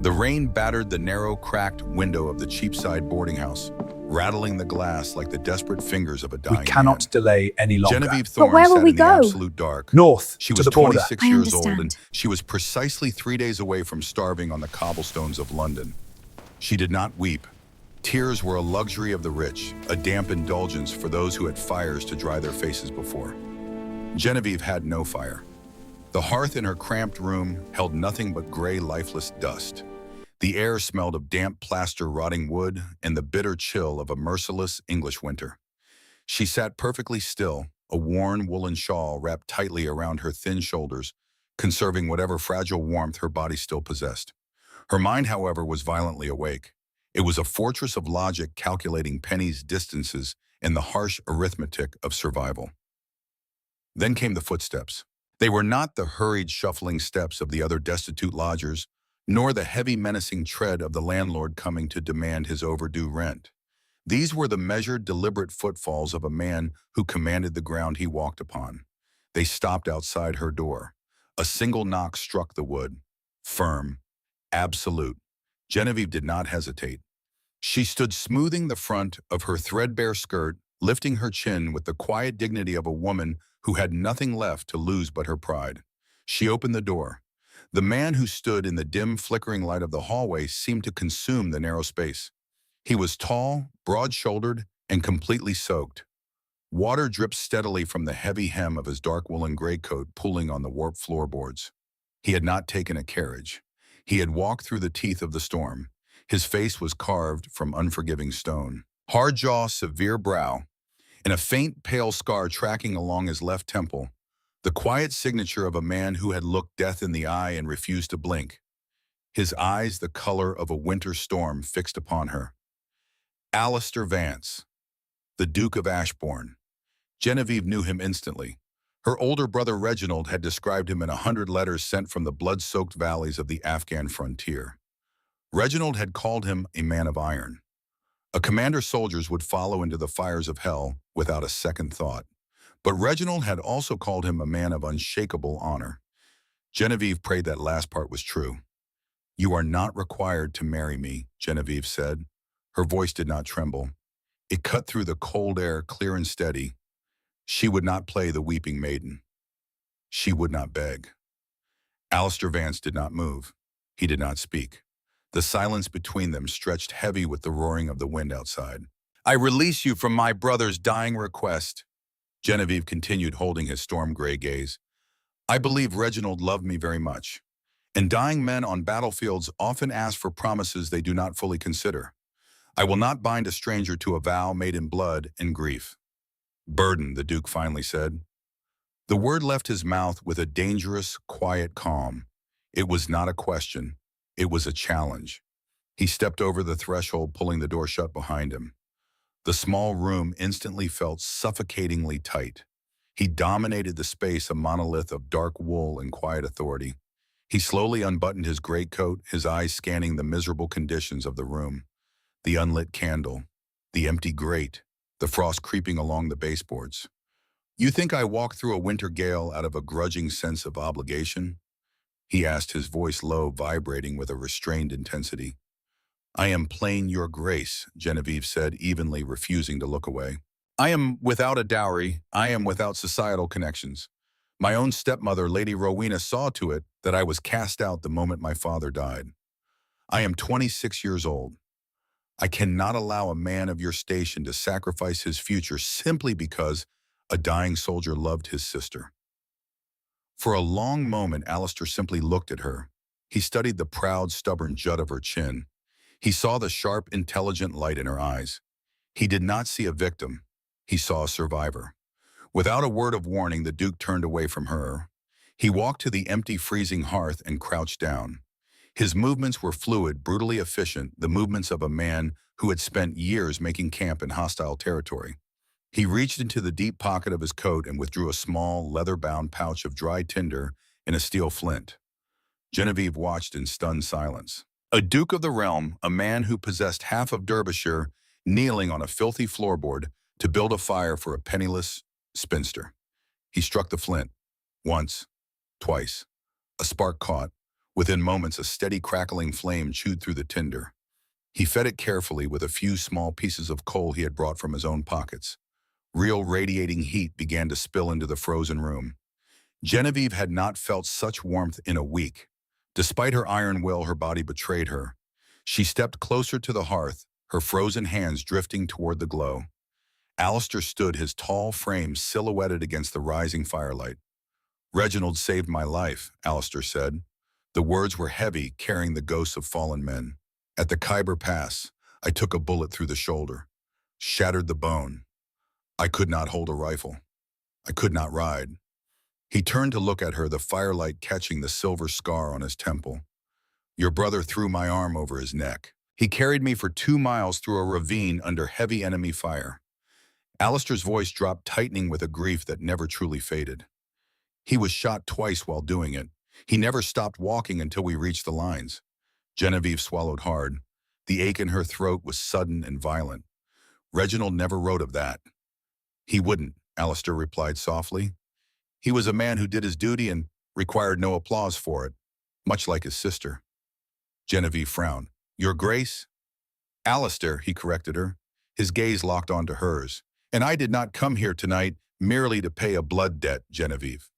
The rain battered the narrow, cracked window of the Cheapside boarding house, rattling the glass like the desperate fingers of a We dying cannot man. delay any longer. Genevieve But Thorne where will sat we in the go? absolute dark. North, She to was the border. 26 I years old, and understand. she was precisely 3 days away from starving on the cobblestones of London. She did not weep. Tears were a luxury of the rich, a damp indulgence for those who had fires to dry their faces before. Genevieve had no fire. The hearth in her cramped room held nothing but gray, lifeless dust. The air smelled of damp plaster, rotting wood, and the bitter chill of a merciless English winter. She sat perfectly still, a worn woolen shawl wrapped tightly around her thin shoulders, conserving whatever fragile warmth her body still possessed. Her mind, however, was violently awake. It was a fortress of logic calculating pennies, distances, and the harsh arithmetic of survival. Then came the footsteps. They were not the hurried, shuffling steps of the other destitute lodgers, nor the heavy, menacing tread of the landlord coming to demand his overdue rent. These were the measured, deliberate footfalls of a man who commanded the ground he walked upon. They stopped outside her door. A single knock struck the wood. Firm. Absolute. Genevieve did not hesitate. She stood smoothing the front of her threadbare skirt, lifting her chin with the quiet dignity of a woman who had nothing left to lose but her pride. She opened the door. The man who stood in the dim, flickering light of the hallway seemed to consume the narrow space. He was tall, broad-shouldered, and completely soaked. Water dripped steadily from the heavy hem of his dark woolen greatcoat pooling on the warped floorboards. He had not taken a carriage. He had walked through the teeth of the storm. His face was carved from unforgiving stone. Hard jaw, severe brow, and a faint, pale scar tracking along his left temple, the quiet signature of a man who had looked death in the eye and refused to blink. His eyes the color of a winter storm fixed upon her. Alistair Vance, the Duke of Ashbourne. Genevieve knew him instantly. Her older brother Reginald had described him in 100 letters sent from the blood-soaked valleys of the Afghan frontier. Reginald had called him a man of iron. A commander's soldiers would follow into the fires of hell without a second thought. But Reginald had also called him a man of unshakable honor. Genevieve prayed that last part was true. "You are not required to marry me," Genevieve said. Her voice did not tremble. It cut through the cold air, clear and steady. She would not play the weeping maiden. She would not beg. Alistair Vance did not move. He did not speak. The silence between them stretched heavy with the roaring of the wind outside. "I release you from my brother's dying request," Genevieve continued, holding his storm-gray gaze. "I believe Reginald loved me very much, and dying men on battlefields often ask for promises they do not fully consider. I will not bind a stranger to a vow made in blood and grief." "Burden," the Duke finally said. The word left his mouth with a dangerous, quiet calm. It was not a question. It was a challenge. He stepped over the threshold, pulling the door shut behind him. The small room instantly felt suffocatingly tight. He dominated the space, a monolith of dark wool and quiet authority. He slowly unbuttoned his greatcoat, his eyes scanning the miserable conditions of the room. The unlit candle, the empty grate, the frost creeping along the baseboards. "You think I walked through a winter gale out of a grudging sense of obligation?" he asked, his voice low, vibrating with a restrained intensity. "I am plain, your grace," Genevieve said, evenly, refusing to look away. "I am without a dowry. I am without societal connections. My own stepmother, Lady Rowena, saw to it that I was cast out the moment my father died. I am 26 years old. I cannot allow a man of your station to sacrifice his future simply because a dying soldier loved his sister." For a long moment, Alistair simply looked at her. He studied the proud, stubborn jut of her chin. He saw the sharp, intelligent light in her eyes. He did not see a victim. He saw a survivor. Without a word of warning, the Duke turned away from her. He walked to the empty, freezing hearth and crouched down. His movements were fluid, brutally efficient, the movements of a man who had spent years making camp in hostile territory. He reached into the deep pocket of his coat and withdrew a small, leather-bound pouch of dry tinder and a steel flint. Genevieve watched in stunned silence. A duke of the realm, a man who possessed half of Derbyshire, kneeling on a filthy floorboard to build a fire for a penniless spinster. He struck the flint. Once. Twice. A spark caught. Within moments, a steady crackling flame chewed through the tinder. He fed it carefully with a few small pieces of coal he had brought from his own pockets. Real radiating heat began to spill into the frozen room. Genevieve had not felt such warmth in a week. Despite her iron will, her body betrayed her. She stepped closer to the hearth, her frozen hands drifting toward the glow. Alistair stood, his tall frame silhouetted against the rising firelight. "Reginald saved my life," Alistair said. The words were heavy, carrying the ghosts of fallen men. "At the Khyber Pass, I took a bullet through the shoulder, shattered the bone. I could not hold a rifle. I could not ride." He turned to look at her, the firelight catching the silver scar on his temple. "Your brother threw my arm over his neck. He carried me for 2 miles through a ravine under heavy enemy fire." Alistair's voice dropped, tightening with a grief that never truly faded. "He was shot twice while doing it. He never stopped walking until we reached the lines." Genevieve swallowed hard. The ache in her throat was sudden and violent. "Reginald never wrote of that." "He wouldn't," Alistair replied softly. "He was a man who did his duty and required no applause for it, much like his sister." Genevieve frowned. "Your Grace?" "Alistair," he corrected her. His gaze locked onto hers. "And I did not come here tonight merely to pay a blood debt, Genevieve."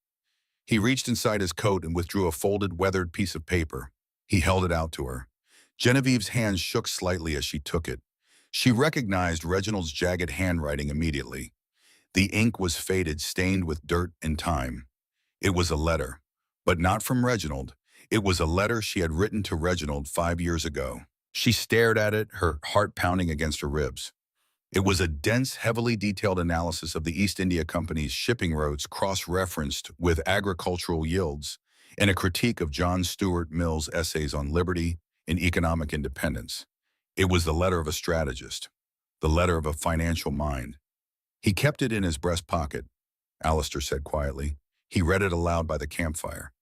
He reached inside his coat and withdrew a folded, weathered piece of paper. He held it out to her. Genevieve's hands shook slightly as she took it. She recognized Reginald's jagged handwriting immediately. The ink was faded, stained with dirt and time. It was a letter, but not from Reginald. It was a letter she had written to Reginald 5 years ago. She stared at it, her heart pounding against her ribs. It was a dense, heavily detailed analysis of the East India Company's shipping routes, cross-referenced with agricultural yields, and a critique of John Stuart Mill's essays on liberty and economic independence. It was the letter of a strategist, the letter of a financial mind. He kept it in his breast pocket, Alistair said quietly. He read it aloud by the campfire.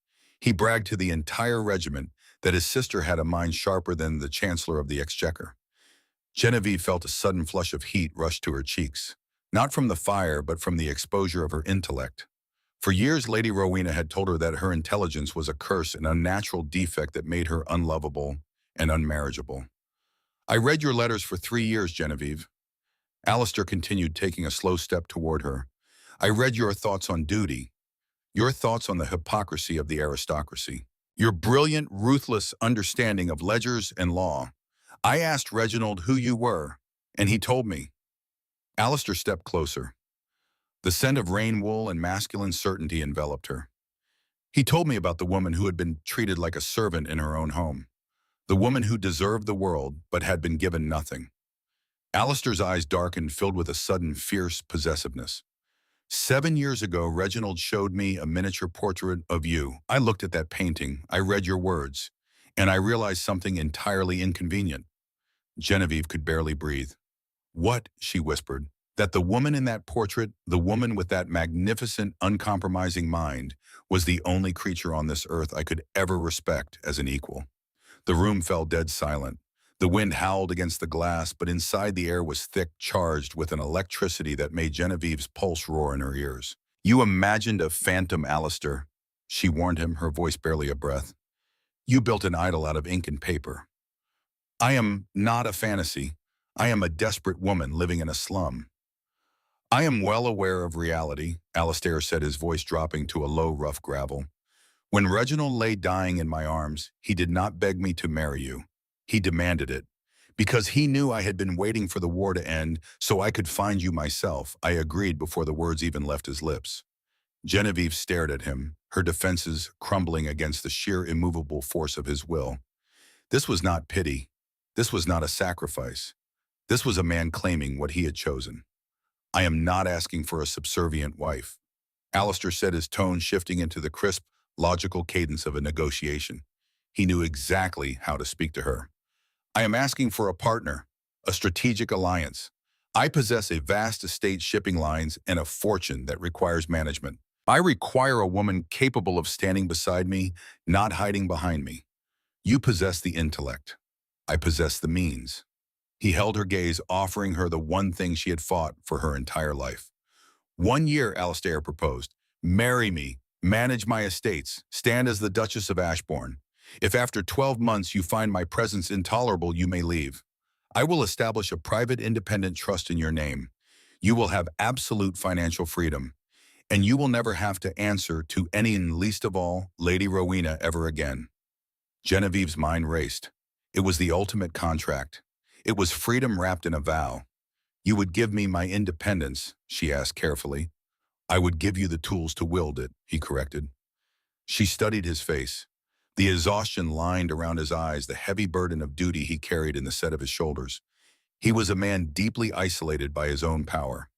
He bragged to the entire regiment that his sister had a mind sharper than the Chancellor of the Exchequer. Genevieve felt a sudden flush of heat rush to her cheeks, not from the fire, but from the exposure of her intellect. For years, Lady Rowena had told her that her intelligence was a curse, an unnatural defect that made her unlovable and unmarriageable. "I read your letters for 3 years, Genevieve." Alistair continued, taking a slow step toward her. "I read your thoughts on duty, your thoughts on the hypocrisy of the aristocracy, your brilliant, ruthless understanding of ledgers and law. I asked Reginald who you were, and he told me." Alistair stepped closer. The scent of rain wool and masculine certainty enveloped her. "He told me about the woman who had been treated like a servant in her own home, the woman who deserved the world but had been given nothing." Alistair's eyes darkened, filled with a sudden, fierce possessiveness. 7 years ago, Reginald showed me a miniature portrait of you. I looked at that painting, I read your words, and I realized something entirely inconvenient." Genevieve could barely breathe. "What?" she whispered. "That the woman in that portrait, the woman with that magnificent, uncompromising mind, was the only creature on this earth I could ever respect as an equal." The room fell dead silent. The wind howled against the glass, but inside the air was thick, charged with an electricity that made Genevieve's pulse roar in her ears. "You imagined a phantom, Alistair," she warned him, her voice barely a breath. "You built an idol out of ink and paper. I am not a fantasy. I am a desperate woman living in a slum." "I am well aware of reality," Alistair said, his voice dropping to a low, rough gravel. "When Reginald lay dying in my arms, he did not beg me to marry you. He demanded it. Because he knew I had been waiting for the war to end so I could find you myself, I agreed before the words even left his lips." Genevieve stared at him, her defenses crumbling against the sheer immovable force of his will. This was not pity. This was not a sacrifice. This was a man claiming what he had chosen. "I am not asking for a subservient wife," Alistair said, his tone shifting into the crisp, logical cadence of a negotiation. He knew exactly how to speak to her. "I am asking for a partner, a strategic alliance. I possess a vast estate, shipping lines, and a fortune that requires management. I require a woman capable of standing beside me, not hiding behind me. You possess the intellect. I possess the means." He held her gaze, offering her the one thing she had fought for her entire life. "1 year," Alistair proposed. "Marry me, manage my estates, stand as the Duchess of Ashbourne. If after 12 months you find my presence intolerable, you may leave. I will establish a private independent trust in your name. You will have absolute financial freedom, and you will never have to answer to any, and least of all, Lady Rowena, ever again. Genevieve's mind raced. It was the ultimate contract. It was freedom wrapped in a vow. You would give me my independence, she asked carefully. I would give you the tools to wield it, he corrected. She studied his face. The exhaustion lined around his eyes, the heavy burden of duty he carried in the set of his shoulders. He was a man deeply isolated by his own power.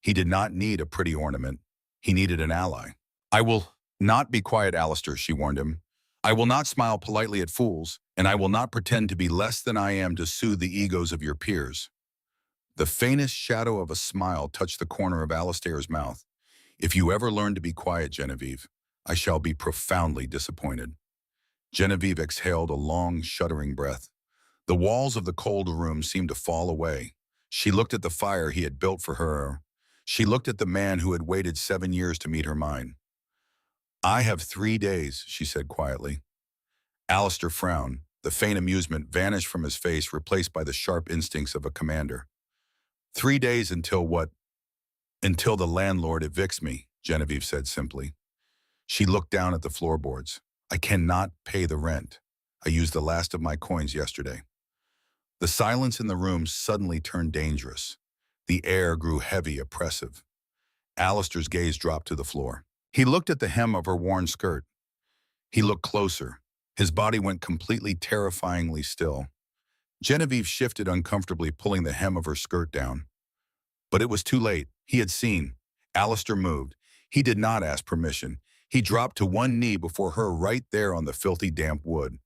He did not need a pretty ornament. He needed an ally. I will not be quiet, Alistair, she warned him. I will not smile politely at fools, and I will not pretend to be less than I am to soothe the egos of your peers. The faintest shadow of a smile touched the corner of Alistair's mouth. If you ever learn to be quiet, Genevieve, I shall be profoundly disappointed. Genevieve exhaled a long, shuddering breath. The walls of the cold room seemed to fall away. She looked at the fire he had built for her. She looked at the man who had waited 7 years to meet her mind. I have 3 days, she said quietly. Alistair frowned. The faint amusement vanished from his face, replaced by the sharp instincts of a commander. 3 days until what? Until the landlord evicts me, Genevieve said simply. She looked down at the floorboards. I cannot pay the rent. I used the last of my coins yesterday. The silence in the room suddenly turned dangerous. The air grew heavy, oppressive. Alistair's gaze dropped to the floor. He looked at the hem of her worn skirt. He looked closer. His body went completely terrifyingly still. Genevieve shifted uncomfortably, pulling the hem of her skirt down. But it was too late. He had seen. Alistair moved. He did not ask permission. He dropped to one knee before her, right there on the filthy, damp wood.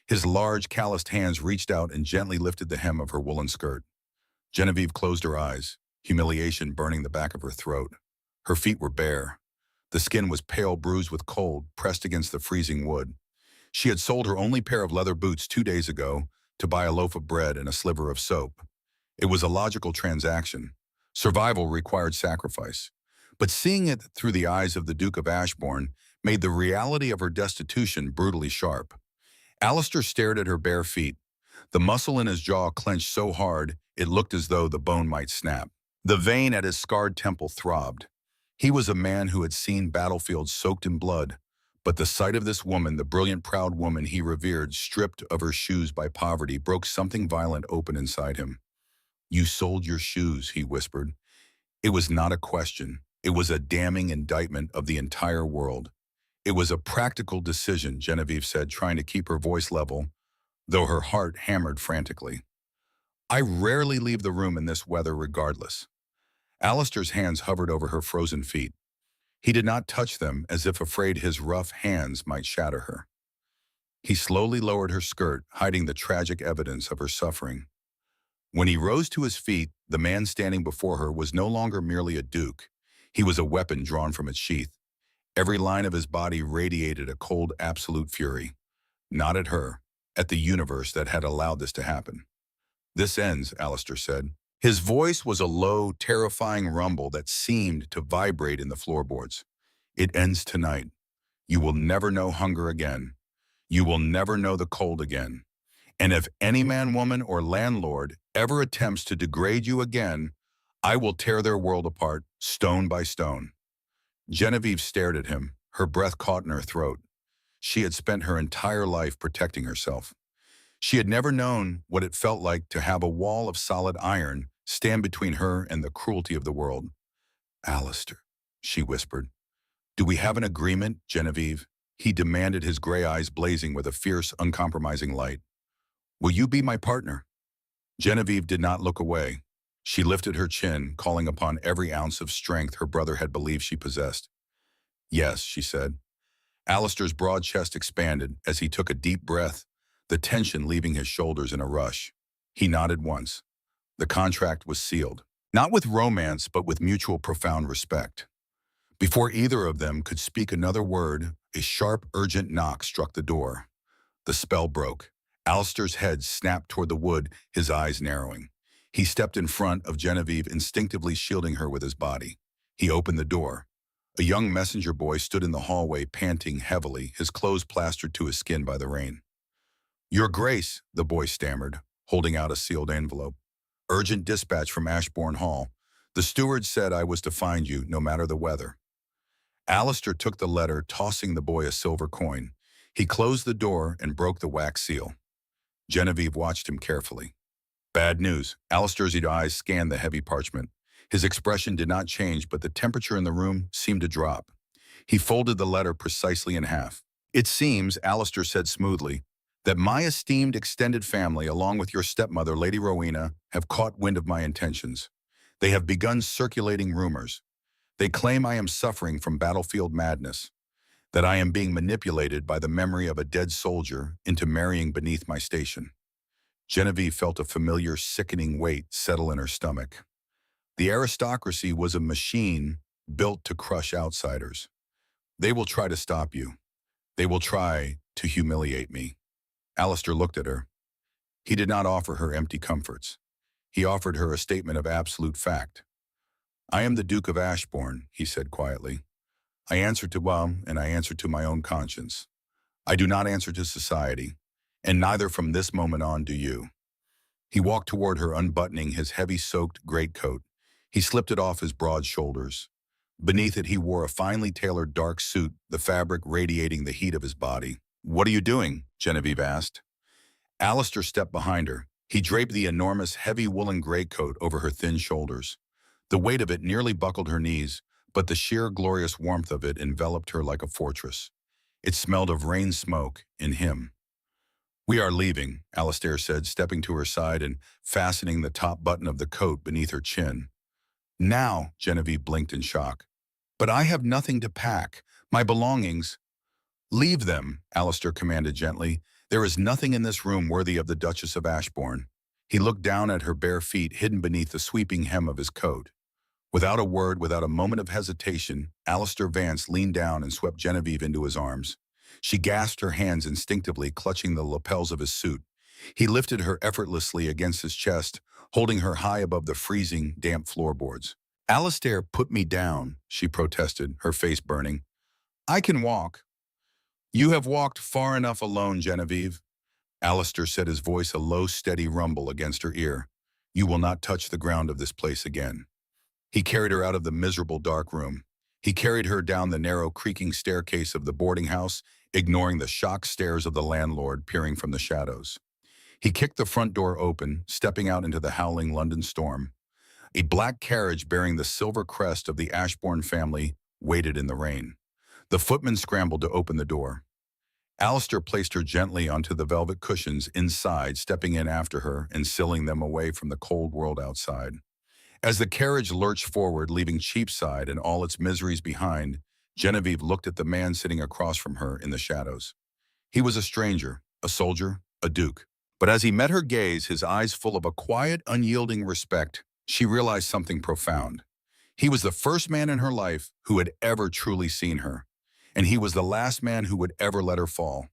His large, calloused hands reached out and gently lifted the hem of her woolen skirt. Genevieve closed her eyes, humiliation burning the back of her throat. Her feet were bare. The skin was pale, bruised with cold, pressed against the freezing wood. She had sold her only pair of leather boots 2 days ago to buy a loaf of bread and a sliver of soap. It was a logical transaction. Survival required sacrifice. But seeing it through the eyes of the Duke of Ashbourne made the reality of her destitution brutally sharp. Alistair stared at her bare feet. The muscle in his jaw clenched so hard it looked as though the bone might snap. The vein at his scarred temple throbbed. He was a man who had seen battlefields soaked in blood, but the sight of this woman, the brilliant, proud woman he revered, stripped of her shoes by poverty, broke something violent open inside him. You sold your shoes, he whispered. It was not a question. It was a damning indictment of the entire world. It was a practical decision, Genevieve said, trying to keep her voice level, though her heart hammered frantically. I rarely leave the room in this weather regardless. Alistair's hands hovered over her frozen feet. He did not touch them, as if afraid his rough hands might shatter her. He slowly lowered her skirt, hiding the tragic evidence of her suffering. When he rose to his feet, the man standing before her was no longer merely a duke. He was a weapon drawn from its sheath. Every line of his body radiated a cold, absolute fury. Not at her, at the universe that had allowed this to happen. This ends, Alistair said. His voice was a low, terrifying rumble that seemed to vibrate in the floorboards. It ends tonight. You will never know hunger again. You will never know the cold again. And if any man, woman, or landlord ever attempts to degrade you again, I will tear their world apart, stone by stone. Genevieve stared at him, her breath caught in her throat. She had spent her entire life protecting herself. She had never known what it felt like to have a wall of solid iron stand between her and the cruelty of the world. Alistair, she whispered. Do we have an agreement, Genevieve? He demanded, his gray eyes blazing with a fierce, uncompromising light. Will you be my partner? Genevieve did not look away. She lifted her chin, calling upon every ounce of strength her brother had believed she possessed. Yes, she said. Alistair's broad chest expanded as he took a deep breath, the tension leaving his shoulders in a rush. He nodded once. The contract was sealed, not with romance, but with mutual profound respect. Before either of them could speak another word, a sharp, urgent knock struck the door. The spell broke. Alistair's head snapped toward the wood, his eyes narrowing. He stepped in front of Genevieve, instinctively shielding her with his body. He opened the door. A young messenger boy stood in the hallway, panting heavily, his clothes plastered to his skin by the rain. Your Grace, the boy stammered, holding out a sealed envelope. Urgent dispatch from Ashbourne Hall. The steward said I was to find you, no matter the weather. Alistair took the letter, tossing the boy a silver coin. He closed the door and broke the wax seal. Genevieve watched him carefully. Bad news. Alistair's eyes scanned the heavy parchment. His expression did not change, but the temperature in the room seemed to drop. He folded the letter precisely in half. It seems, Alistair said smoothly, that my esteemed extended family, along with your stepmother, Lady Rowena, have caught wind of my intentions. They have begun circulating rumors. They claim I am suffering from battlefield madness, that I am being manipulated by the memory of a dead soldier into marrying beneath my station. Genevieve felt a familiar, sickening weight settle in her stomach. The aristocracy was a machine built to crush outsiders. They will try to stop you. They will try to humiliate me. Alistair looked at her. He did not offer her empty comforts. He offered her a statement of absolute fact. I am the Duke of Ashbourne, he said quietly. I answer to and I answer to my own conscience. I do not answer to society, and neither from this moment on do you. He walked toward her, unbuttoning his heavy-soaked greatcoat. He slipped it off his broad shoulders. Beneath it, he wore a finely tailored dark suit, the fabric radiating the heat of his body. What are you doing? Genevieve asked. Alistair stepped behind her. He draped the enormous, heavy woolen greatcoat over her thin shoulders. The weight of it nearly buckled her knees, but the sheer glorious warmth of it enveloped her like a fortress. It smelled of rain smoke in him. We are leaving, Alistair said, stepping to her side and fastening the top button of the coat beneath her chin. Now, Genevieve blinked in shock. But I have nothing to pack. My belongings. Leave them, Alistair commanded gently. There is nothing in this room worthy of the Duchess of Ashbourne. He looked down at her bare feet hidden beneath the sweeping hem of his coat. Without a word, without a moment of hesitation, Alistair Vance leaned down and swept Genevieve into his arms. She gasped, her hands instinctively clutching the lapels of his suit. He lifted her effortlessly against his chest, holding her high above the freezing, damp floorboards. Alistair, put me down, she protested, her face burning. I can walk. You have walked far enough alone, Genevieve. Alistair said, his voice a low, steady rumble against her ear. You will not touch the ground of this place again. He carried her out of the miserable dark room. He carried her down the narrow, creaking staircase of the boarding house, ignoring the shocked stares of the landlord peering from the shadows. He kicked the front door open, stepping out into the howling London storm. A black carriage bearing the silver crest of the Ashbourne family waited in the rain. The footman scrambled to open the door. Alistair placed her gently onto the velvet cushions inside, stepping in after her and sealing them away from the cold world outside. As the carriage lurched forward, leaving Cheapside and all its miseries behind, Genevieve looked at the man sitting across from her in the shadows. He was a stranger, a soldier, a duke. But as he met her gaze, his eyes full of a quiet, unyielding respect, she realized something profound. He was the first man in her life who had ever truly seen her, and he was the last man who would ever let her fall.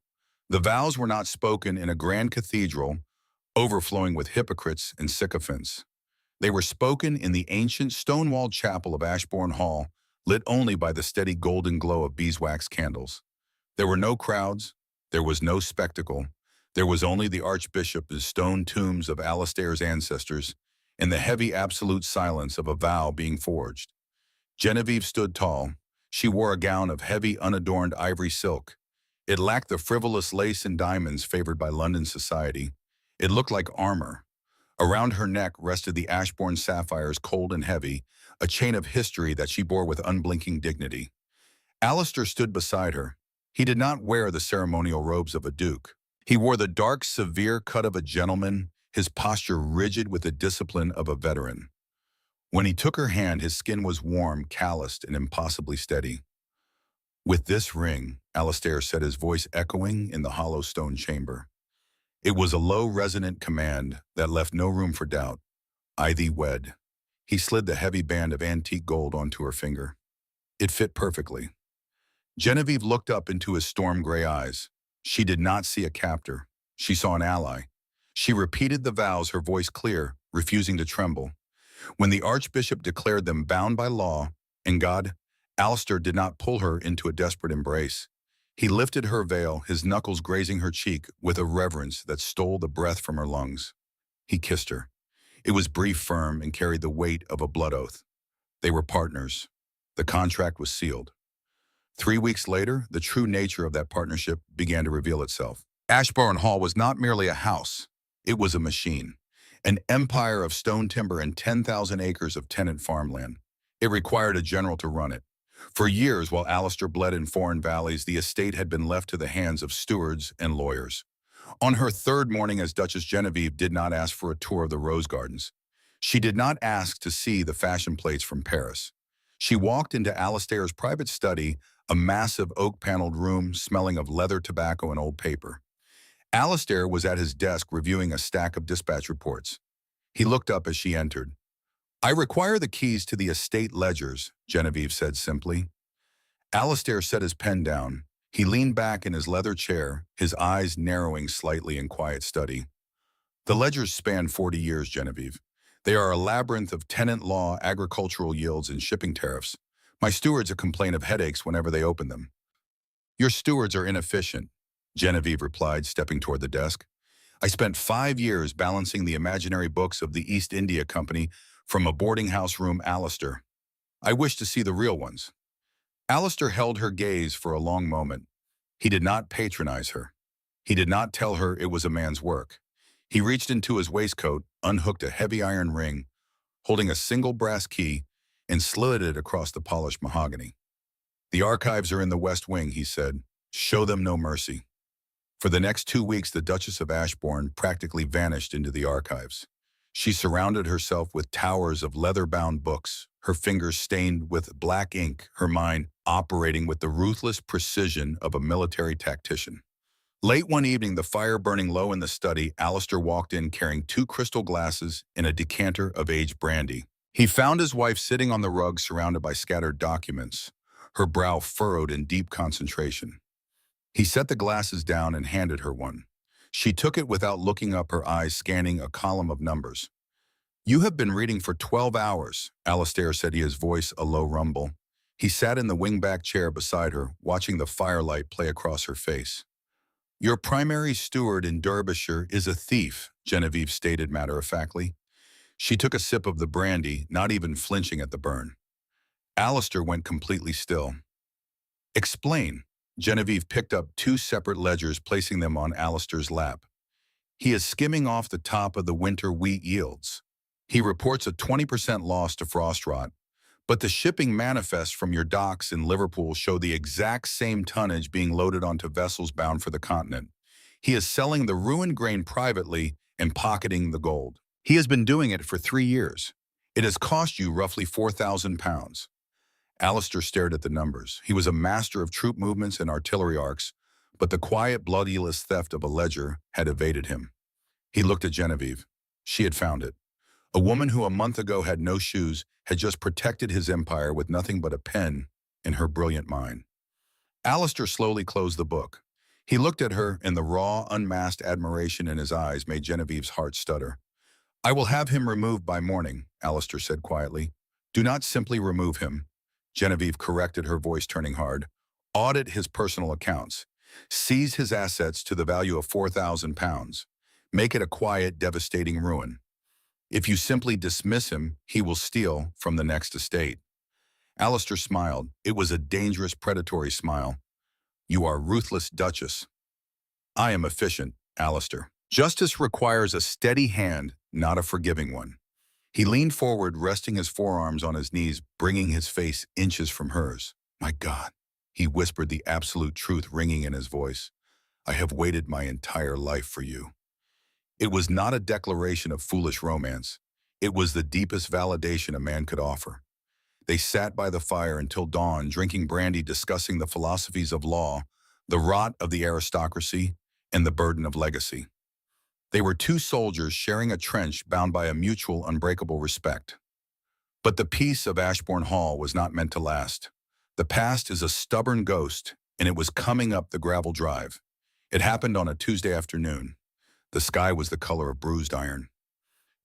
The vows were not spoken in a grand cathedral, overflowing with hypocrites and sycophants. They were spoken in the ancient stone-walled chapel of Ashbourne Hall, lit only by the steady golden glow of beeswax candles. There were no crowds, there was no spectacle, there was only the Archbishop's stone tombs of Alistair's ancestors and the heavy absolute silence of a vow being forged. Genevieve stood tall. She wore a gown of heavy, unadorned ivory silk. It lacked the frivolous lace and diamonds favored by London society. It looked like armor. Around her neck rested the Ashbourne sapphires, cold and heavy, a chain of history that she bore with unblinking dignity. Alistair stood beside her. He did not wear the ceremonial robes of a duke. He wore the dark, severe cut of a gentleman, his posture rigid with the discipline of a veteran. When he took her hand, his skin was warm, calloused, and impossibly steady. With this ring, Alistair said, his voice echoing in the hollow stone chamber. It was a low, resonant command that left no room for doubt. I thee wed. He slid the heavy band of antique gold onto her finger. It fit perfectly. Genevieve looked up into his storm-gray eyes. She did not see a captor. She saw an ally. She repeated the vows, her voice clear, refusing to tremble. When the Archbishop declared them bound by law and God, Alistair did not pull her into a desperate embrace. He lifted her veil, his knuckles grazing her cheek with a reverence that stole the breath from her lungs. He kissed her. It was brief, firm, and carried the weight of a blood oath. They were partners. The contract was sealed. 3 weeks later, the true nature of that partnership began to reveal itself. Ashbourne Hall was not merely a house. It was a machine. An empire of stone timber and 10,000 acres of tenant farmland. It required a general to run it. For years, while Alistair bled in foreign valleys, the estate had been left to the hands of stewards and lawyers. On her third morning as Duchess, Genevieve did not ask for a tour of the rose gardens. She did not ask to see the fashion plates from Paris. She walked into Alistair's private study, a massive oak-paneled room smelling of leather, tobacco, and old paper. Alistair was at his desk reviewing a stack of dispatch reports. He looked up as she entered. "I require the keys to the estate ledgers," Genevieve said simply. Alistair set his pen down. He leaned back in his leather chair, his eyes narrowing slightly in quiet study. "The ledgers span 40 years, Genevieve. They are a labyrinth of tenant law, agricultural yields, and shipping tariffs. My stewards complain of headaches whenever they open them." "Your stewards are inefficient," Genevieve replied, stepping toward the desk. "I spent 5 years balancing the imaginary books of the East India Company from a boarding house room, Alistair. I wish to see the real ones." Alistair held her gaze for a long moment. He did not patronize her. He did not tell her it was a man's work. He reached into his waistcoat, unhooked a heavy iron ring, holding a single brass key, and slid it across the polished mahogany. "The archives are in the West Wing," he said. "Show them no mercy." For the next 2 weeks, the Duchess of Ashbourne practically vanished into the archives. She surrounded herself with towers of leather-bound books, her fingers stained with black ink, her mind operating with the ruthless precision of a military tactician. Late one evening, the fire burning low in the study, Alistair walked in carrying 2 crystal glasses and a decanter of aged brandy. He found his wife sitting on the rug surrounded by scattered documents, her brow furrowed in deep concentration. He set the glasses down and handed her one. She took it without looking up, her eyes scanning a column of numbers. "You have been reading for 12 hours, Alistair said, his voice a low rumble. He sat in the wingback chair beside her, watching the firelight play across her face. "Your primary steward in Derbyshire is a thief," Genevieve stated matter-of-factly. She took a sip of the brandy, not even flinching at the burn. Alistair went completely still. "Explain." Genevieve picked up 2 separate ledgers, placing them on Alistair's lap. "He is skimming off the top of the winter wheat yields. He reports a 20% loss to frost rot, but the shipping manifests from your docks in Liverpool show the exact same tonnage being loaded onto vessels bound for the continent. He is selling the ruined grain privately and pocketing the gold. He has been doing it for 3 years. It has cost you roughly £4,000. Alistair stared at the numbers. He was a master of troop movements and artillery arcs, but the quiet, bloodless theft of a ledger had evaded him. He looked at Genevieve. She had found it. A woman who a month ago had no shoes had just protected his empire with nothing but a pen in her brilliant mind. Alistair slowly closed the book. He looked at her, and the raw, unmasked admiration in his eyes made Genevieve's heart stutter. "I will have him removed by morning," Alistair said quietly. "Do not simply remove him," Genevieve corrected, her voice turning hard. "Audit his personal accounts. Seize his assets to the value of £4,000. Make it a quiet, devastating ruin. If you simply dismiss him, he will steal from the next estate." Alistair smiled. It was a dangerous, predatory smile. "You are ruthless, Duchess." "I am efficient, Alistair. Justice requires a steady hand, not a forgiving one." He leaned forward, resting his forearms on his knees, bringing his face inches from hers. "My God," he whispered, the absolute truth ringing in his voice. "I have waited my entire life for you." It was not a declaration of foolish romance. It was the deepest validation a man could offer. They sat by the fire until dawn, drinking brandy, discussing the philosophies of law, the rot of the aristocracy, and the burden of legacy. They were 2 soldiers sharing a trench, bound by a mutual, unbreakable respect. But the peace of Ashbourne Hall was not meant to last. The past is a stubborn ghost, and it was coming up the gravel drive. It happened on a Tuesday afternoon. The sky was the color of bruised iron.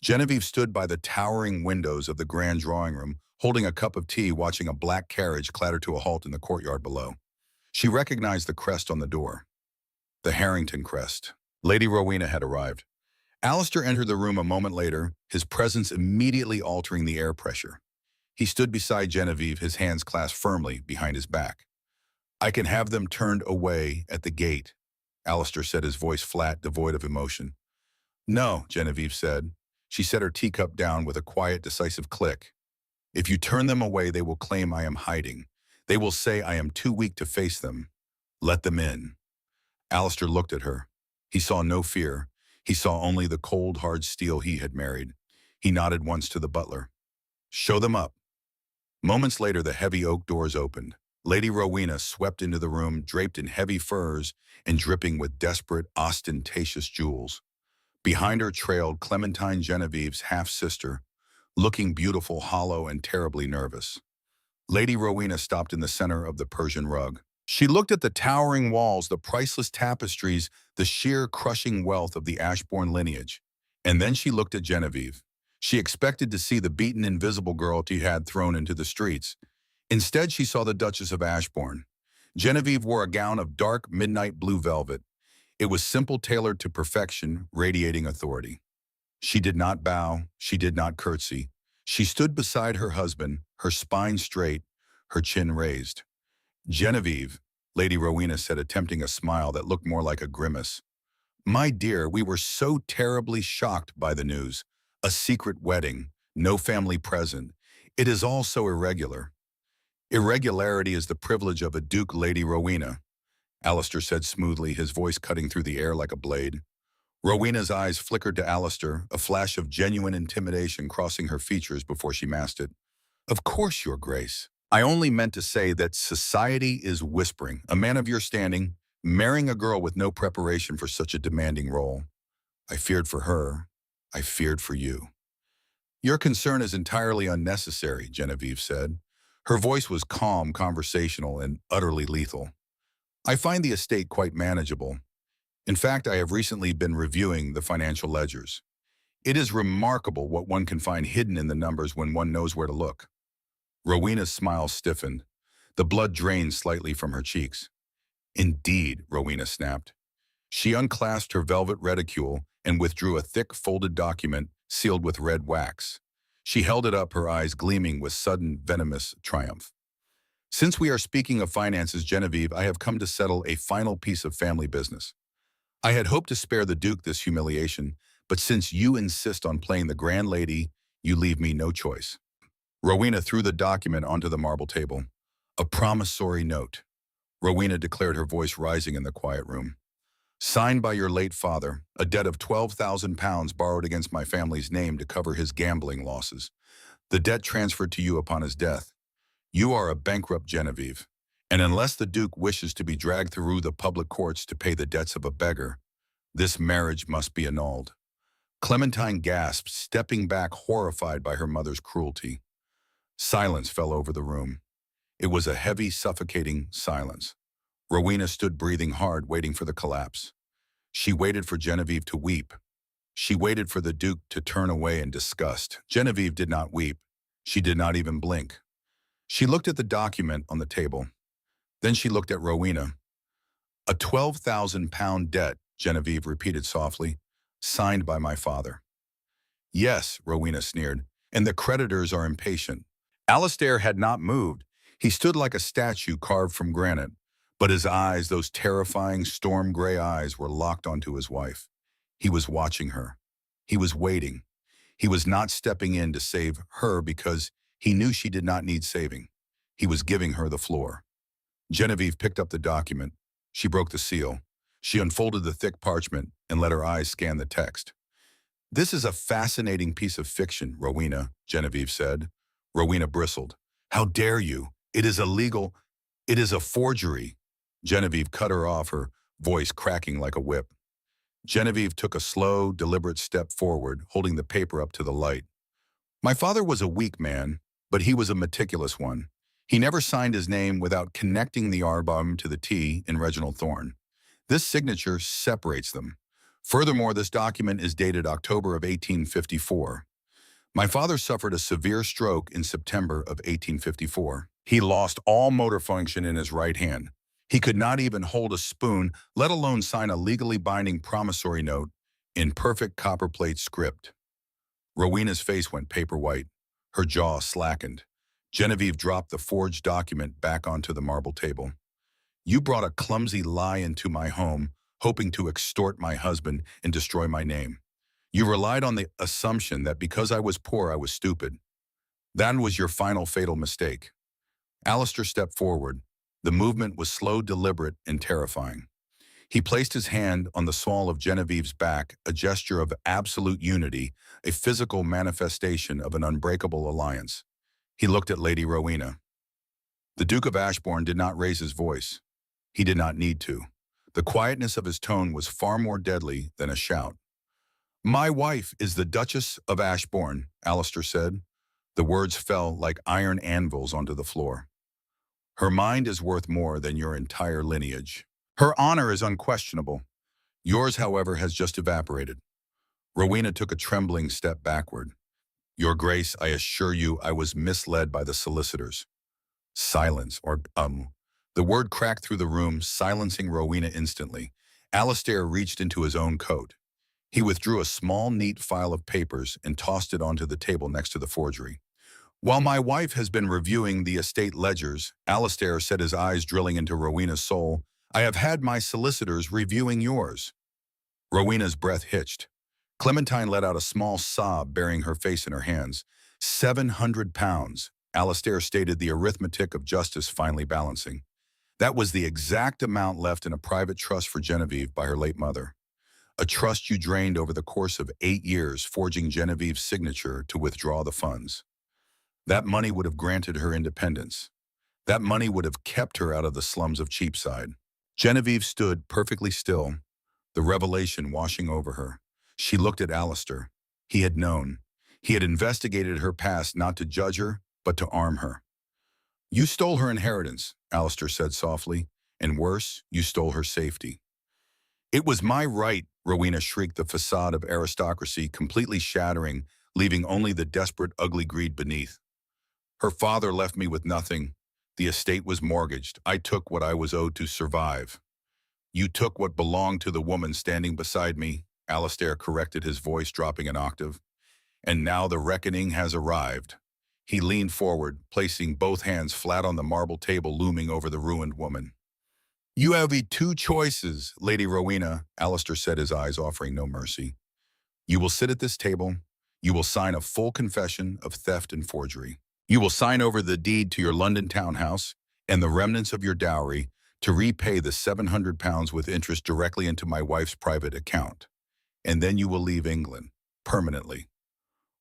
Genevieve stood by the towering windows of the grand drawing room, holding a cup of tea, watching a black carriage clatter to a halt in the courtyard below. She recognized the crest on the door. The Harrington crest. Lady Rowena had arrived. Alistair entered the room a moment later, his presence immediately altering the air pressure. He stood beside Genevieve, his hands clasped firmly behind his back. "I can have them turned away at the gate," Alistair said, his voice flat, devoid of emotion. "No," Genevieve said. She set her teacup down with a quiet, decisive click. "If you turn them away, they will claim I am hiding. They will say I am too weak to face them. Let them in." Alistair looked at her. He saw no fear. He saw only the cold, hard steel he had married. He nodded once to the butler. "Show them up." Moments later, the heavy oak doors opened. Lady Rowena swept into the room, draped in heavy furs and dripping with desperate, ostentatious jewels. Behind her trailed Clementine, Genevieve's half-sister, looking beautiful, hollow, and terribly nervous. Lady Rowena stopped in the center of the Persian rug. She looked at the towering walls, the priceless tapestries, the sheer crushing wealth of the Ashbourne lineage. And then she looked at Genevieve. She expected to see the beaten, invisible girl she had thrown into the streets. Instead, she saw the Duchess of Ashbourne. Genevieve wore a gown of dark, midnight blue velvet. It was simple, tailored to perfection, radiating authority. She did not bow. She did not curtsy. She stood beside her husband, her spine straight, her chin raised. "Genevieve," Lady Rowena said, attempting a smile that looked more like a grimace. "My dear, we were so terribly shocked by the news. A secret wedding, no family present. It is all so irregular." "Irregularity is the privilege of a duke, Lady Rowena," Alistair said smoothly, his voice cutting through the air like a blade. Rowena's eyes flickered to Alistair, a flash of genuine intimidation crossing her features before she masked it. "Of course, Your Grace. I only meant to say that society is whispering. A man of your standing, marrying a girl with no preparation for such a demanding role. I feared for her. I feared for you." "Your concern is entirely unnecessary," Genevieve said. Her voice was calm, conversational, and utterly lethal. "I find the estate quite manageable. In fact, I have recently been reviewing the financial ledgers. It is remarkable what one can find hidden in the numbers when one knows where to look." Rowena's smile stiffened. The blood drained slightly from her cheeks. "Indeed," Rowena snapped. She unclasped her velvet reticule and withdrew a thick, folded document sealed with red wax. She held it up, her eyes gleaming with sudden, venomous triumph. "Since we are speaking of finances, Genevieve, I have come to settle a final piece of family business. I had hoped to spare the Duke this humiliation, but since you insist on playing the grand lady, you leave me no choice." Rowena threw the document onto the marble table. "A promissory note," Rowena declared, her voice rising in the quiet room. "Signed by your late father, a debt of £12,000 borrowed against my family's name to cover his gambling losses. The debt transferred to you upon his death. You are a bankrupt, Genevieve, and unless the Duke wishes to be dragged through the public courts to pay the debts of a beggar, this marriage must be annulled." Clementine gasped, stepping back, horrified by her mother's cruelty. Silence fell over the room. It was a heavy, suffocating silence. Rowena stood breathing hard, waiting for the collapse. She waited for Genevieve to weep. She waited for the Duke to turn away in disgust. Genevieve did not weep. She did not even blink. She looked at the document on the table. Then she looked at Rowena. "A £12,000 debt," Genevieve repeated softly, "signed by my father." "Yes," Rowena sneered, "and the creditors are impatient." Alistair had not moved. He stood like a statue carved from granite, but his eyes, those terrifying storm-gray eyes, were locked onto his wife. He was watching her. He was waiting. He was not stepping in to save her because he knew she did not need saving. He was giving her the floor. Genevieve picked up the document. She broke the seal. She unfolded the thick parchment and let her eyes scan the text. "This is a fascinating piece of fiction, Rowena," Genevieve said. Rowena bristled. "How dare you? It is illegal. It is a forgery." Genevieve cut her off, her voice cracking like a whip. Genevieve took a slow, deliberate step forward, holding the paper up to the light. "My father was a weak man, but he was a meticulous one. He never signed his name without connecting the R-bomb to the T in Reginald Thorne. This signature separates them. Furthermore, this document is dated October of 1854. My father suffered a severe stroke in September of 1854. He lost all motor function in his right hand. He could not even hold a spoon, let alone sign a legally binding promissory note in perfect copperplate script. Rowena's face went paper white. Her jaw slackened. Genevieve dropped the forged document back onto the marble table. You brought a clumsy lie into my home, hoping to extort my husband and destroy my name. You relied on the assumption that because I was poor, I was stupid. That was your final fatal mistake. Alistair stepped forward. The movement was slow, deliberate, and terrifying. He placed his hand on the small of Genevieve's back, a gesture of absolute unity, a physical manifestation of an unbreakable alliance. He looked at Lady Rowena. The Duke of Ashbourne did not raise his voice. He did not need to. The quietness of his tone was far more deadly than a shout. My wife is the Duchess of Ashbourne, Alistair said. The words fell like iron anvils onto the floor. Her mind is worth more than your entire lineage. Her honor is unquestionable. Yours, however, has just evaporated. Rowena took a trembling step backward. Your Grace, I assure you I was misled by the solicitors. Silence, or The word cracked through the room, silencing Rowena instantly. Alistair reached into his own coat. He withdrew a small, neat file of papers and tossed it onto the table next to the forgery. While my wife has been reviewing the estate ledgers, Alistair said, his eyes drilling into Rowena's soul, I have had my solicitors reviewing yours. Rowena's breath hitched. Clementine let out a small sob, burying her face in her hands. 700 pounds. Alistair stated, the arithmetic of justice finally balancing. That was the exact amount left in a private trust for Genevieve by her late mother. A trust you drained over the course of 8 years, forging Genevieve's signature to withdraw the funds. That money would have granted her independence. That money would have kept her out of the slums of Cheapside. Genevieve stood perfectly still, the revelation washing over her. She looked at Alistair. He had known. He had investigated her past not to judge her, but to arm her. You stole her inheritance, Alistair said softly, and worse, you stole her safety. It was my right, Rowena shrieked, the facade of aristocracy completely shattering, leaving only the desperate, ugly greed beneath. Her father left me with nothing. The estate was mortgaged. I took what I was owed to survive. You took what belonged to the woman standing beside me, Alistair corrected, his voice dropping an octave. And now the reckoning has arrived. He leaned forward, placing both hands flat on the marble table looming over the ruined woman. You have two choices, Lady Rowena, Alistair said, his eyes offering no mercy. You will sit at this table. You will sign a full confession of theft and forgery. You will sign over the deed to your London townhouse and the remnants of your dowry to repay the 700 pounds with interest directly into my wife's private account. And then you will leave England, permanently.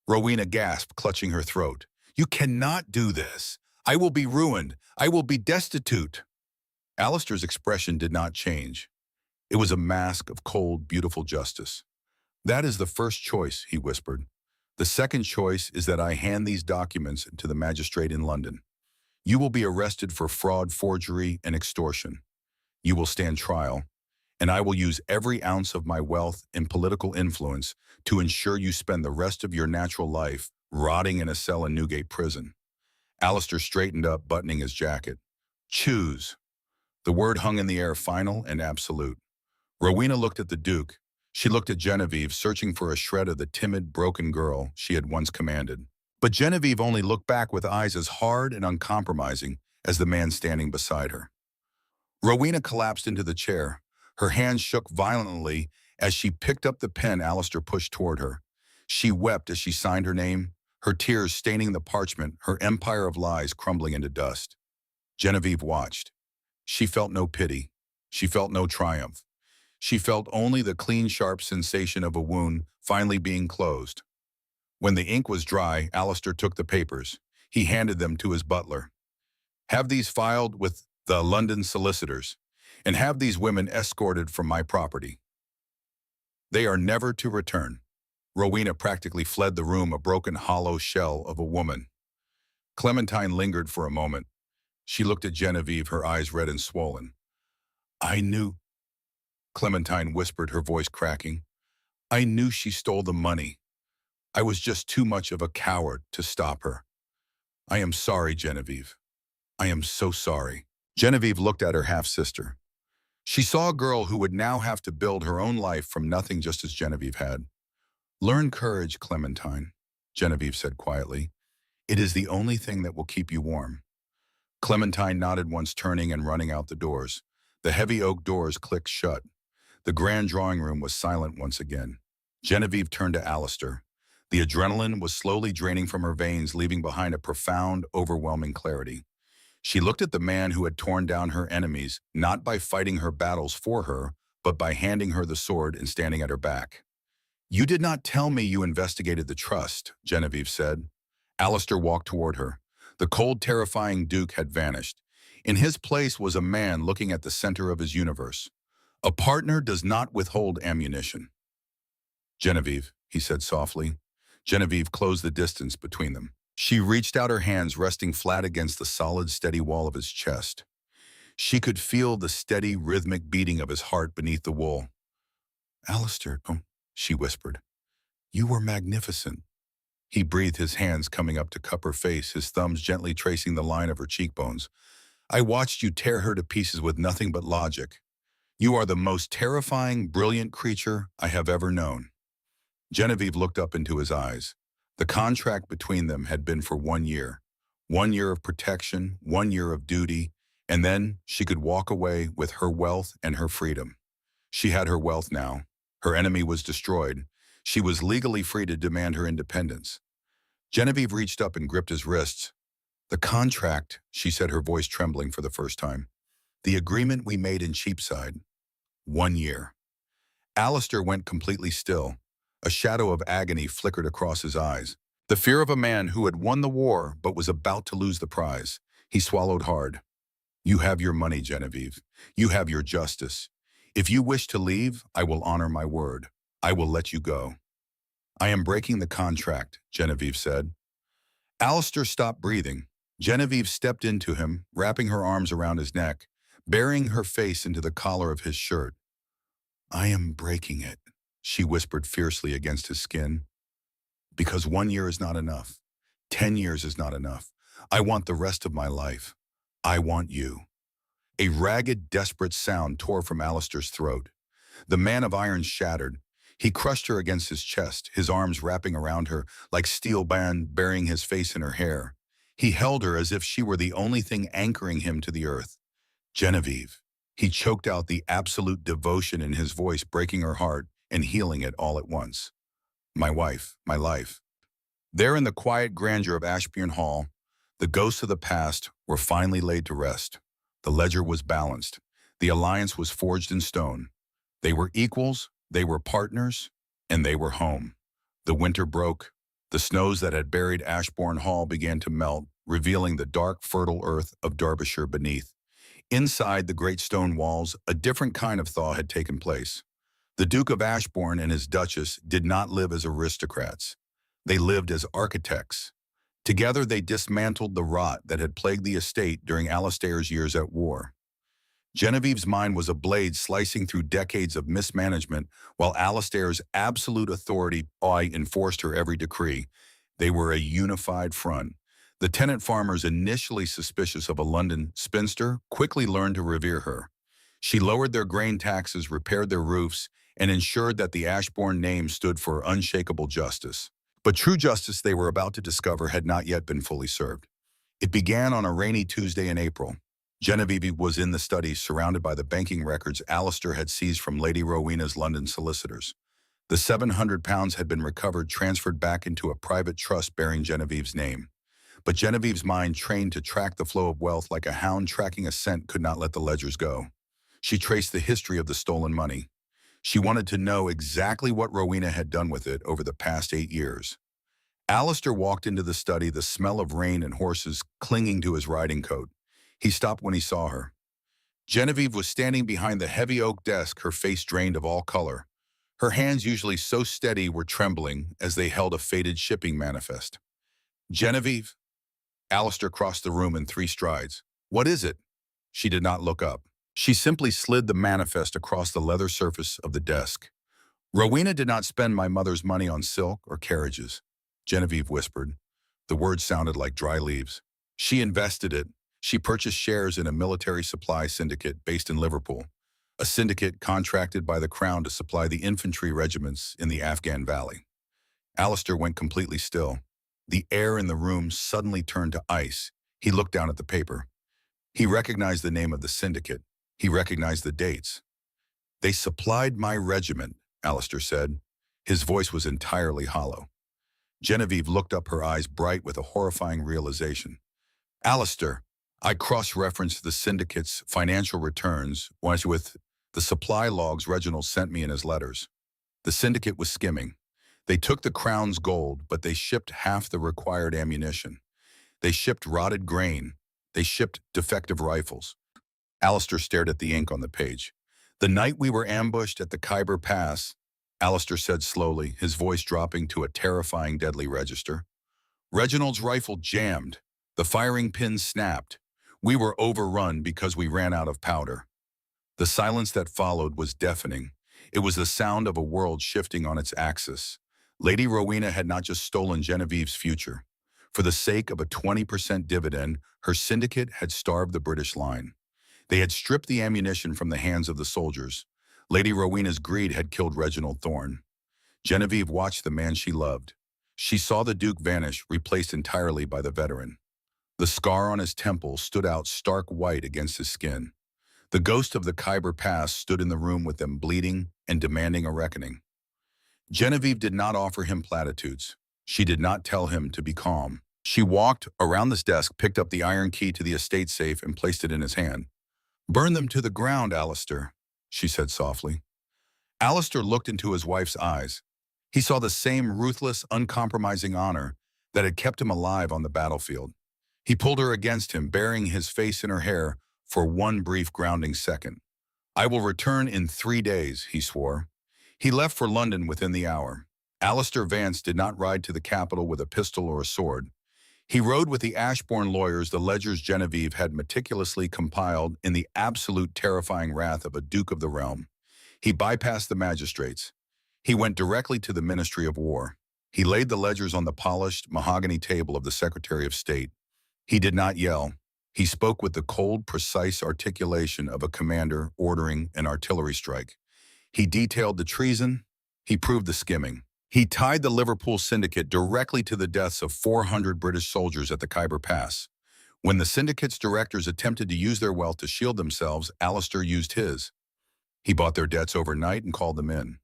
Rowena gasped, clutching her throat. You cannot do this. I will be ruined. I will be destitute. Alistair's expression did not change. It was a mask of cold, beautiful justice. That is the first choice, he whispered. The second choice is that I hand these documents to the magistrate in London. You will be arrested for fraud, forgery, and extortion. You will stand trial, and I will use every ounce of my wealth and political influence to ensure you spend the rest of your natural life rotting in a cell in Newgate Prison. Alistair straightened up, buttoning his jacket. Choose. The word hung in the air, final and absolute. Rowena looked at the Duke. She looked at Genevieve, searching for a shred of the timid, broken girl she had once commanded. But Genevieve only looked back with eyes as hard and uncompromising as the man standing beside her. Rowena collapsed into the chair. Her hands shook violently as she picked up the pen Alistair pushed toward her. She wept as she signed her name, her tears staining the parchment, her empire of lies crumbling into dust. Genevieve watched. She felt no pity. She felt no triumph. She felt only the clean, sharp sensation of a wound finally being closed. When the ink was dry, Alistair took the papers. He handed them to his butler. Have these filed with the London solicitors, and have these women escorted from my property. They are never to return. Rowena practically fled the room, a broken, hollow shell of a woman. Clementine lingered for a moment. She looked at Genevieve, her eyes red and swollen. I knew, Clementine whispered, her voice cracking. I knew she stole the money. I was just too much of a coward to stop her. I am sorry, Genevieve. I am so sorry. Genevieve looked at her half-sister. She saw a girl who would now have to build her own life from nothing just as Genevieve had. "Learn courage, Clementine," Genevieve said quietly. "It is the only thing that will keep you warm." Clementine nodded once, turning and running out the doors. The heavy oak doors clicked shut. The grand drawing room was silent once again. Genevieve turned to Alistair. The adrenaline was slowly draining from her veins, leaving behind a profound, overwhelming clarity. She looked at the man who had torn down her enemies, not by fighting her battles for her, but by handing her the sword and standing at her back. "You did not tell me you investigated the trust," Genevieve said. Alistair walked toward her. The cold, terrifying Duke had vanished. In his place was a man looking at the center of his universe. "A partner does not withhold ammunition." "Genevieve," he said softly. Genevieve closed the distance between them. She reached out her hands, resting flat against the solid, steady wall of his chest. She could feel the steady, rhythmic beating of his heart beneath the wool. "Alistair," she whispered, "you were magnificent." He breathed, his hands coming up to cup her face, his thumbs gently tracing the line of her cheekbones. "I watched you tear her to pieces with nothing but logic. You are the most terrifying, brilliant creature I have ever known." Genevieve looked up into his eyes. The contract between them had been for 1 year. 1 year of protection, 1 year of duty, and then she could walk away with her wealth and her freedom. She had her wealth now. Her enemy was destroyed. She was legally free to demand her independence. Genevieve reached up and gripped his wrists. "The contract," she said, her voice trembling for the first time. "The agreement we made in Cheapside. 1 year." Alistair went completely still. A shadow of agony flickered across his eyes. The fear of a man who had won the war but was about to lose the prize. He swallowed hard. "You have your money, Genevieve. You have your justice. If you wish to leave, I will honor my word. I will let you go." "I am breaking the contract," Genevieve said. Alistair stopped breathing. Genevieve stepped into him, wrapping her arms around his neck, burying her face into the collar of his shirt. "I am breaking it," she whispered fiercely against his skin. "Because 1 year is not enough. 10 years is not enough. I want the rest of my life. I want you." A ragged, desperate sound tore from Alistair's throat. The man of iron shattered. He crushed her against his chest, his arms wrapping around her like steel band, burying his face in her hair. He held her as if she were the only thing anchoring him to the earth. "Genevieve." He choked out, the absolute devotion in his voice breaking her heart and healing it all at once. "My wife, my life." There in the quiet grandeur of Ashbourne Hall, the ghosts of the past were finally laid to rest. The ledger was balanced. The alliance was forged in stone. They were equals, they were partners, and they were home. The winter broke. The snows that had buried Ashbourne Hall began to melt, revealing the dark, fertile earth of Derbyshire beneath. Inside the great stone walls, a different kind of thaw had taken place. The Duke of Ashbourne and his Duchess did not live as aristocrats. They lived as architects. Together they dismantled the rot that had plagued the estate during Alistair's years at war. Genevieve's mind was a blade slicing through decades of mismanagement, while Alistair's absolute authority enforced her every decree. They were a unified front. The tenant farmers, initially suspicious of a London spinster, quickly learned to revere her. She lowered their grain taxes, repaired their roofs, and ensured that the Ashbourne name stood for unshakable justice. But true justice, they were about to discover, had not yet been fully served. It began on a rainy Tuesday in April. Genevieve was in the study, surrounded by the banking records Alistair had seized from Lady Rowena's London solicitors. The £700 had been recovered, transferred back into a private trust bearing Genevieve's name. But Genevieve's mind, trained to track the flow of wealth like a hound tracking a scent, could not let the ledgers go. She traced the history of the stolen money. She wanted to know exactly what Rowena had done with it over the past 8 years. Alistair walked into the study, the smell of rain and horses clinging to his riding coat. He stopped when he saw her. Genevieve was standing behind the heavy oak desk, her face drained of all color. Her hands, usually so steady, were trembling as they held a faded shipping manifest. "Genevieve?" Alistair crossed the room in 3 strides. "What is it?" She did not look up. She simply slid the manifest across the leather surface of the desk. "Rowena did not spend my mother's money on silk or carriages," Genevieve whispered. The words sounded like dry leaves. "She invested it, She purchased shares in a military supply syndicate based in Liverpool, a syndicate contracted by the Crown to supply the infantry regiments in the Afghan Valley. Alistair went completely still. The air in the room suddenly turned to ice. He looked down at the paper. He recognized the name of the syndicate. He recognized the dates. "They supplied my regiment," Alistair said. His voice was entirely hollow. Genevieve looked up, her eyes bright with a horrifying realization. "Alistair, I cross-referenced the syndicate's financial returns once with the supply logs Reginald sent me in his letters. The syndicate was skimming. They took the Crown's gold, but they shipped half the required ammunition. They shipped rotted grain. They shipped defective rifles." Alistair stared at the ink on the page. "The night we were ambushed at the Khyber Pass," Alistair said slowly, his voice dropping to a terrifying deadly register, "Reginald's rifle jammed. The firing pin snapped. We were overrun because we ran out of powder." The silence that followed was deafening. It was the sound of a world shifting on its axis. Lady Rowena had not just stolen Genevieve's future. For the sake of a 20% dividend, her syndicate had starved the British line. They had stripped the ammunition from the hands of the soldiers. Lady Rowena's greed had killed Reginald Thorne. Genevieve watched the man she loved. She saw the Duke vanish, replaced entirely by the veteran. The scar on his temple stood out stark white against his skin. The ghost of the Khyber Pass stood in the room with them, bleeding and demanding a reckoning. Genevieve did not offer him platitudes. She did not tell him to be calm. She walked around this desk, picked up the iron key to the estate safe, and placed it in his hand. "Burn them to the ground, Alistair," she said softly. Alistair looked into his wife's eyes. He saw the same ruthless, uncompromising honor that had kept him alive on the battlefield. He pulled her against him, burying his face in her hair for one brief grounding second. "I will return in 3 days," he swore. He left for London within the hour. Alistair Vance did not ride to the capital with a pistol or a sword. He rode with the Ashbourne lawyers, the ledgers Genevieve had meticulously compiled in the absolute terrifying wrath of a Duke of the realm. He bypassed the magistrates. He went directly to the Ministry of War. He laid the ledgers on the polished mahogany table of the Secretary of State. He did not yell. He spoke with the cold, precise articulation of a commander ordering an artillery strike. He detailed the treason. He proved the skimming. He tied the Liverpool syndicate directly to the deaths of 400 British soldiers at the Khyber Pass. When the syndicate's directors attempted to use their wealth to shield themselves, Alistair used his. He bought their debts overnight and called them in.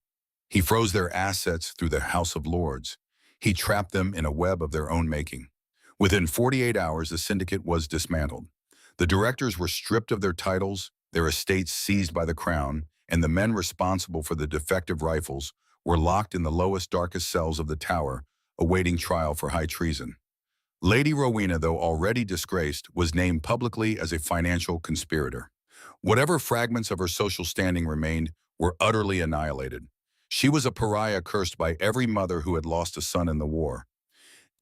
He froze their assets through the House of Lords. He trapped them in a web of their own making. Within 48 hours, the syndicate was dismantled. The directors were stripped of their titles, their estates seized by the Crown, and the men responsible for the defective rifles were locked in the lowest, darkest cells of the tower, awaiting trial for high treason. Lady Rowena, though already disgraced, was named publicly as a financial conspirator. Whatever fragments of her social standing remained were utterly annihilated. She was a pariah cursed by every mother who had lost a son in the war.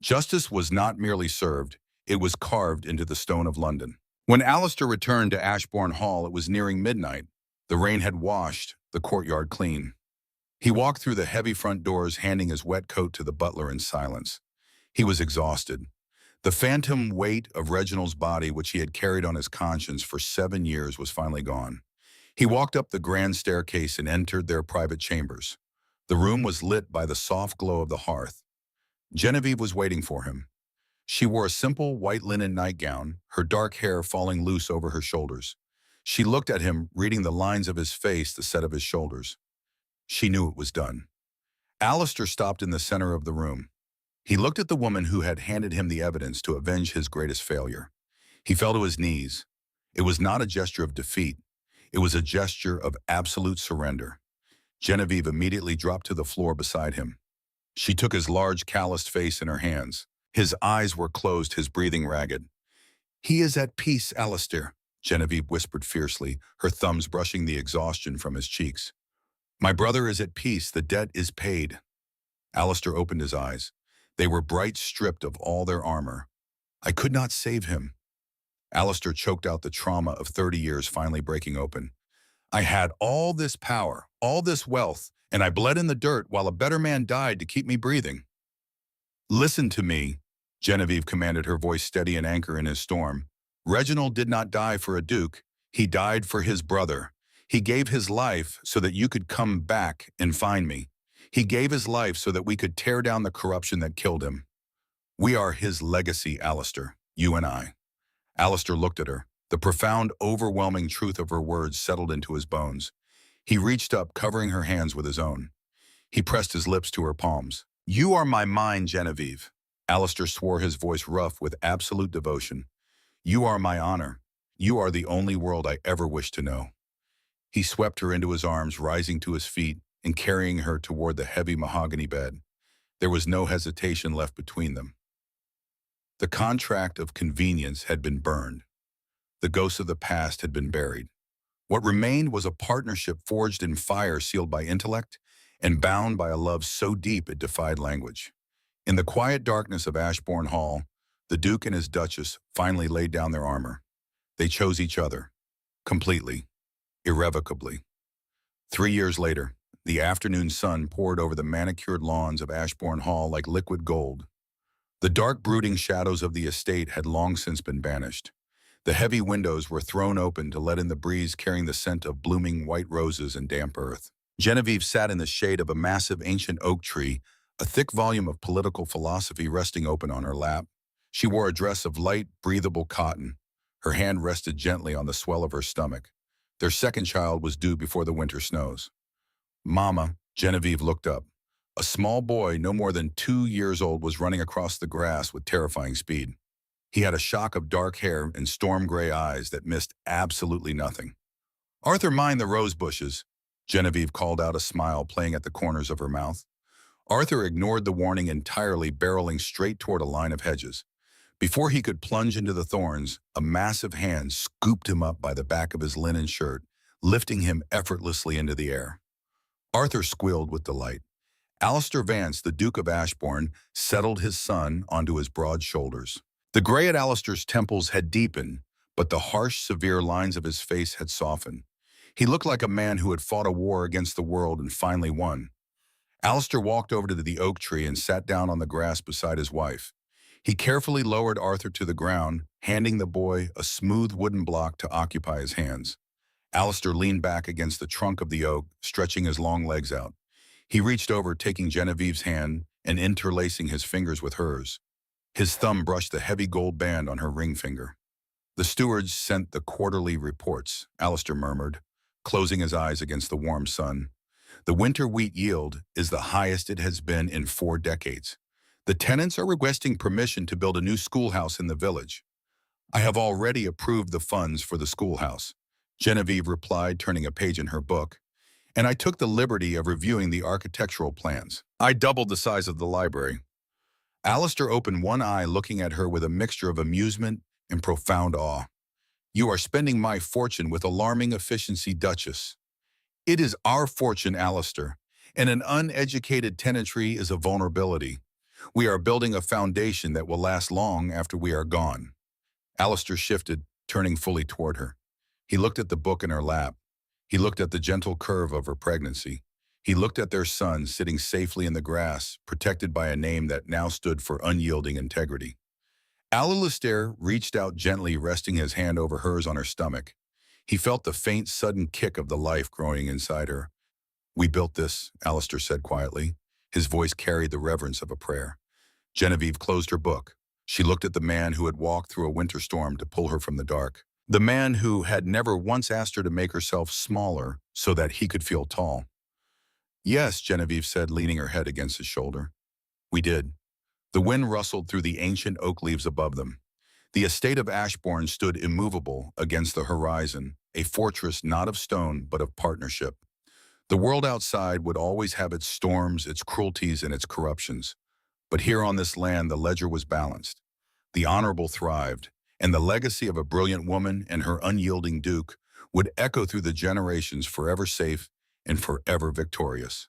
Justice was not merely served, it was carved into the stone of London. When Alistair returned to Ashbourne Hall, it was nearing midnight. The rain had washed the courtyard clean. He walked through the heavy front doors, handing his wet coat to the butler in silence. He was exhausted. The phantom weight of Reginald's body, which he had carried on his conscience for 7 years, was finally gone. He walked up the grand staircase and entered their private chambers. The room was lit by the soft glow of the hearth. Genevieve was waiting for him. She wore a simple white linen nightgown, her dark hair falling loose over her shoulders. She looked at him, reading the lines of his face, the set of his shoulders. She knew it was done. Alistair stopped in the center of the room. He looked at the woman who had handed him the evidence to avenge his greatest failure. He fell to his knees. It was not a gesture of defeat. It was a gesture of absolute surrender. Genevieve immediately dropped to the floor beside him. She took his large, calloused face in her hands. His eyes were closed, his breathing ragged. "He is at peace, Alistair," Genevieve whispered fiercely, her thumbs brushing the exhaustion from his cheeks. "My brother is at peace. The debt is paid." Alistair opened his eyes. They were bright, stripped of all their armor. "I could not save him." Alistair choked out the trauma of 30 years finally breaking open. "I had all this power, all this wealth, and I bled in the dirt while a better man died to keep me breathing." "Listen to me," Genevieve commanded, her voice steady and anchor in his storm. Reginald did not die for a duke. He died for his brother. He gave his life so that you could come back and find me. He gave his life so that we could tear down the corruption that killed him. We are his legacy, Alistair, you and I. Alistair looked at her. The profound, overwhelming truth of her words settled into his bones. He reached up, covering her hands with his own. He pressed his lips to her palms. You are my mind, Genevieve. Alistair swore, his voice rough with absolute devotion. You are my honor. You are the only world I ever wished to know. He swept her into his arms, rising to his feet and carrying her toward the heavy mahogany bed. There was no hesitation left between them. The contract of convenience had been burned. The ghosts of the past had been buried. What remained was a partnership forged in fire, sealed by intellect and bound by a love so deep it defied language. In the quiet darkness of Ashbourne Hall, the Duke and his Duchess finally laid down their armor. They chose each other, completely, irrevocably. 3 years later, the afternoon sun poured over the manicured lawns of Ashbourne Hall like liquid gold. The dark, brooding shadows of the estate had long since been banished. The heavy windows were thrown open to let in the breeze carrying the scent of blooming white roses and damp earth. Genevieve sat in the shade of a massive ancient oak tree, a thick volume of political philosophy resting open on her lap. She wore a dress of light, breathable cotton. Her hand rested gently on the swell of her stomach. Their second child was due before the winter snows. Mama, Genevieve looked up. A small boy, no more than 2 years old, was running across the grass with terrifying speed. He had a shock of dark hair and storm-gray eyes that missed absolutely nothing. Arthur, mind the rose bushes, Genevieve called out, a smile playing at the corners of her mouth. Arthur ignored the warning entirely, barreling straight toward a line of hedges. Before he could plunge into the thorns, a massive hand scooped him up by the back of his linen shirt, lifting him effortlessly into the air. Arthur squealed with delight. Alistair Vance, the Duke of Ashbourne, settled his son onto his broad shoulders. The gray at Alistair's temples had deepened, but the harsh, severe lines of his face had softened. He looked like a man who had fought a war against the world and finally won. Alistair walked over to the oak tree and sat down on the grass beside his wife. He carefully lowered Arthur to the ground, handing the boy a smooth wooden block to occupy his hands. Alistair leaned back against the trunk of the oak, stretching his long legs out. He reached over, taking Genevieve's hand and interlacing his fingers with hers. His thumb brushed the heavy gold band on her ring finger. The stewards sent the quarterly reports, Alistair murmured, closing his eyes against the warm sun. The winter wheat yield is the highest it has been in 4 decades. The tenants are requesting permission to build a new schoolhouse in the village. I have already approved the funds for the schoolhouse, Genevieve replied, turning a page in her book, and I took the liberty of reviewing the architectural plans. I doubled the size of the library. Alistair opened one eye, looking at her with a mixture of amusement and profound awe. You are spending my fortune with alarming efficiency, Duchess. It is our fortune, Alistair, and an uneducated tenantry is a vulnerability. We are building a foundation that will last long after we are gone. Alistair shifted, turning fully toward her. He looked at the book in her lap. He looked at the gentle curve of her pregnancy. He looked at their son sitting safely in the grass, protected by a name that now stood for unyielding integrity. Alistair reached out gently, resting his hand over hers on her stomach. He felt the faint, sudden kick of the life growing inside her. We built this, Alistair said quietly. His voice carried the reverence of a prayer. Genevieve closed her book. She looked at the man who had walked through a winter storm to pull her from the dark. The man who had never once asked her to make herself smaller so that he could feel tall. Yes, Genevieve said, leaning her head against his shoulder. We did. The wind rustled through the ancient oak leaves above them. The estate of Ashbourne stood immovable against the horizon, a fortress not of stone but of partnership. The world outside would always have its storms, its cruelties, and its corruptions. But here on this land, the ledger was balanced. The honorable thrived, and the legacy of a brilliant woman and her unyielding duke would echo through the generations, forever safe and forever victorious.